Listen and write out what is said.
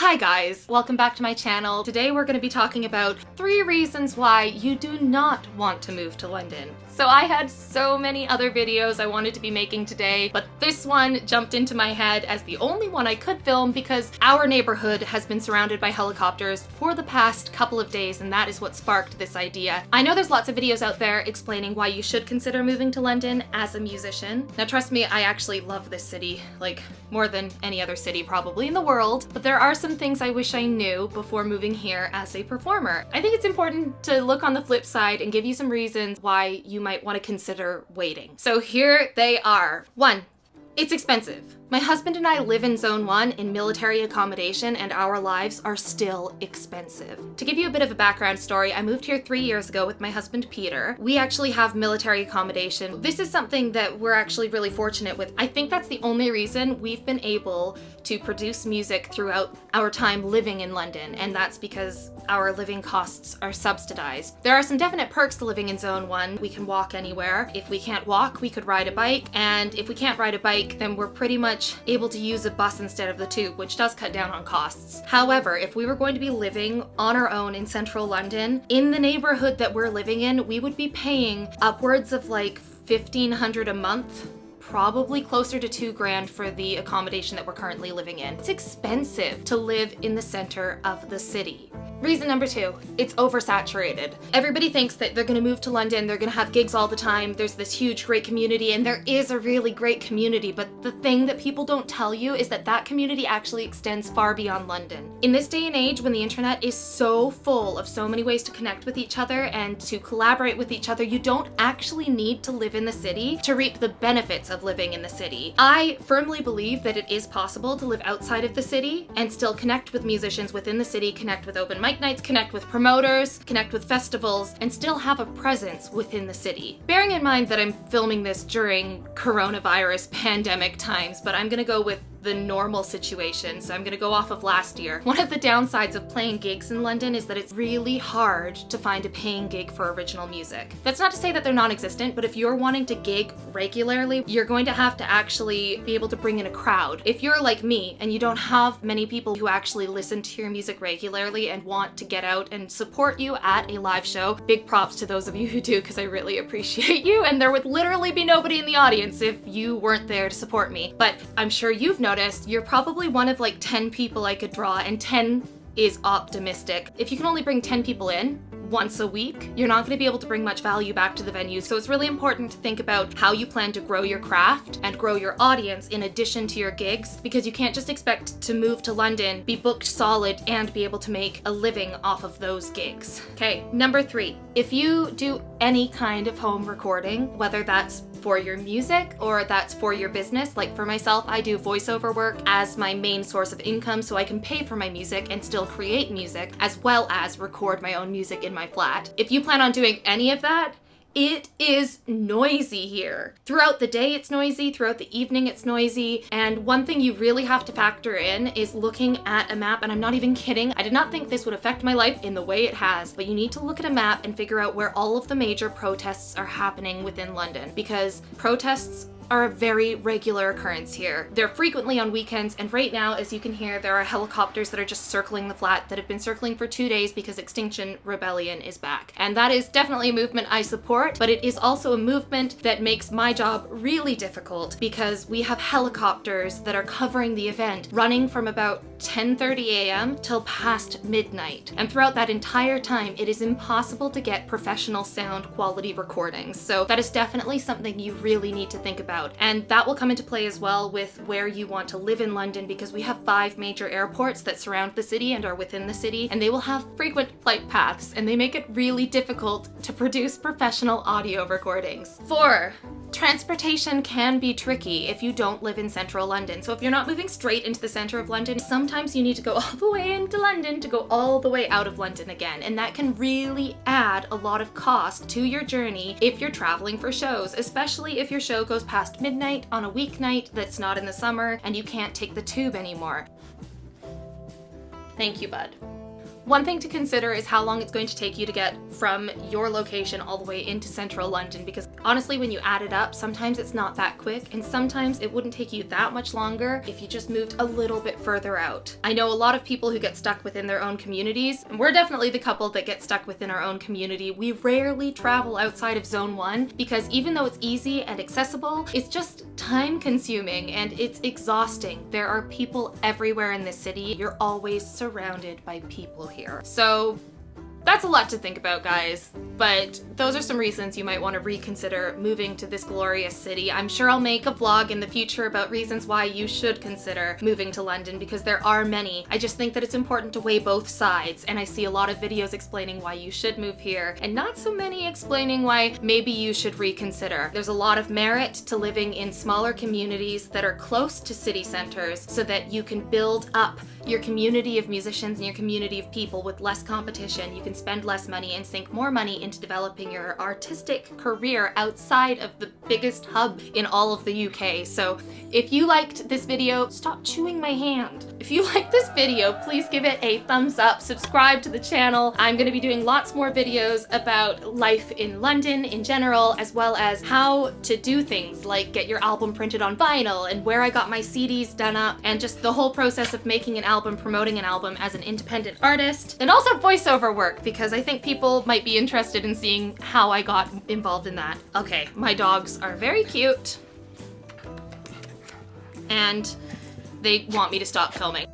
Hi guys, welcome back to my channel. Today we're going to be talking about 3 reasons why you do not want to move to London. So I had so many other videos I wanted to be making today, but this one jumped into my head as the only one I could film because our neighborhood has been surrounded by helicopters for the past couple of days, and that is what sparked this idea. I know there's lots of videos out there explaining why you should consider moving to London as a musician. Now trust me, I actually love this city, like more than any other city probably in the world, but there are some things I wish I knew before moving here as a performer. I think it's important to look on the flip side and give you some reasons why you might want to consider waiting. So here they are. 1, it's expensive. My husband and I live in Zone 1 in military accommodation, and our lives are still expensive. To give you a bit of a background story, I moved here 3 years ago with my husband Peter. We actually have military accommodation. This is something that we're actually really fortunate with. I think that's the only reason we've been able to produce music throughout our time living in London, and that's because our living costs are subsidized. There are some definite perks to living in Zone 1. We can walk anywhere. If we can't walk, we could ride a bike, and if we can't ride a bike, then we're pretty much able to use a bus instead of the tube, which does cut down on costs. However, if we were going to be living on our own in central London, in the neighborhood that we're living in, we would be paying upwards of like $1,500 a month, probably closer to $2,000 for the accommodation that we're currently living in. It's expensive to live in the center of the city. Reason number 2, it's oversaturated. Everybody thinks that they're gonna move to London, they're gonna have gigs all the time, there's this huge, great community, and there is a really great community, but the thing that people don't tell you is that that community actually extends far beyond London. In this day and age, when the internet is so full of so many ways to connect with each other and to collaborate with each other, you don't actually need to live in the city to reap the benefits of living in the city. I firmly believe that it is possible to live outside of the city and still connect with musicians within the city, connect with open mic nights, connect with promoters, connect with festivals, and still have a presence within the city. Bearing in mind that I'm filming this during coronavirus pandemic times, but I'm gonna go with the normal situation, so I'm gonna go off of last year. One of the downsides of playing gigs in London is that it's really hard to find a paying gig for original music. That's not to say that they're non-existent, but if you're wanting to gig regularly, you're going to have to actually be able to bring in a crowd. If you're like me and you don't have many people who actually listen to your music regularly and want to get out and support you at a live show, big props to those of you who do, because I really appreciate you, and there would literally be nobody in the audience if you weren't there to support me. But I'm sure you've noticed you're probably one of like 10 people I could draw, and 10 is optimistic. If you can only bring 10 people in once a week, you're not going to be able to bring much value back to the venue. So it's really important to think about how you plan to grow your craft and grow your audience in addition to your gigs, because you can't just expect to move to London, be booked solid, and be able to make a living off of those gigs. Okay, number 3, if you do any kind of home recording, whether that's for your music or that's for your business. Like for myself, I do voiceover work as my main source of income, so I can pay for my music and still create music as well as record my own music in my flat. If you plan on doing any of that, it is noisy here. Throughout the day it's noisy, throughout the evening it's noisy, and one thing you really have to factor in is looking at a map, and I'm not even kidding. I did not think this would affect my life in the way it has, but you need to look at a map and figure out where all of the major protests are happening within London, because protests are a very regular occurrence here. They're frequently on weekends, and right now, as you can hear, there are helicopters that are just circling the flat that have been circling for 2 days because Extinction Rebellion is back. And that is definitely a movement I support, but it is also a movement that makes my job really difficult because we have helicopters that are covering the event, running from about 10:30 a.m. till past midnight. And throughout that entire time, it is impossible to get professional sound quality recordings. So that is definitely something you really need to think about. And that will come into play as well with where you want to live in London, because we have 5 major airports that surround the city and are within the city, and they will have frequent flight paths, and they make it really difficult to produce professional audio recordings. 4, transportation can be tricky if you don't live in central London. So if you're not moving straight into the center of London, sometimes you need to go all the way into London to go all the way out of London again, and that can really add a lot of cost to your journey if you're traveling for shows, especially if your show goes past midnight on a weeknight that's not in the summer and you can't take the tube anymore. Thank you, bud. One thing to consider is how long it's going to take you to get from your location all the way into central London, because honestly, when you add it up, sometimes it's not that quick, and sometimes it wouldn't take you that much longer if you just moved a little bit further out. I know a lot of people who get stuck within their own communities, and we're definitely the couple that get stuck within our own community. We rarely travel outside of Zone 1 because even though it's easy and accessible, it's just time consuming and it's exhausting. There are people everywhere in this city. You're always surrounded by people here. So that's a lot to think about, guys, but those are some reasons you might want to reconsider moving to this glorious city. I'm sure I'll make a vlog in the future about reasons why you should consider moving to London, because there are many. I just think that it's important to weigh both sides, and I see a lot of videos explaining why you should move here, and not so many explaining why maybe you should reconsider. There's a lot of merit to living in smaller communities that are close to city centers so that you can build up your community of musicians and your community of people with less competition. You can spend less money and sink more money into developing your artistic career outside of the biggest hub in all of the UK. So if you liked this video, stop chewing my hand. If you liked this video, please give it a thumbs up, subscribe to the channel. I'm gonna be doing lots more videos about life in London in general, as well as how to do things like get your album printed on vinyl and where I got my CDs done up, and just the whole process of making an album, promoting an album as an independent artist, and also voiceover work, because I think people might be interested in seeing how I got involved in that. Okay, my dogs are very cute, and they want me to stop filming.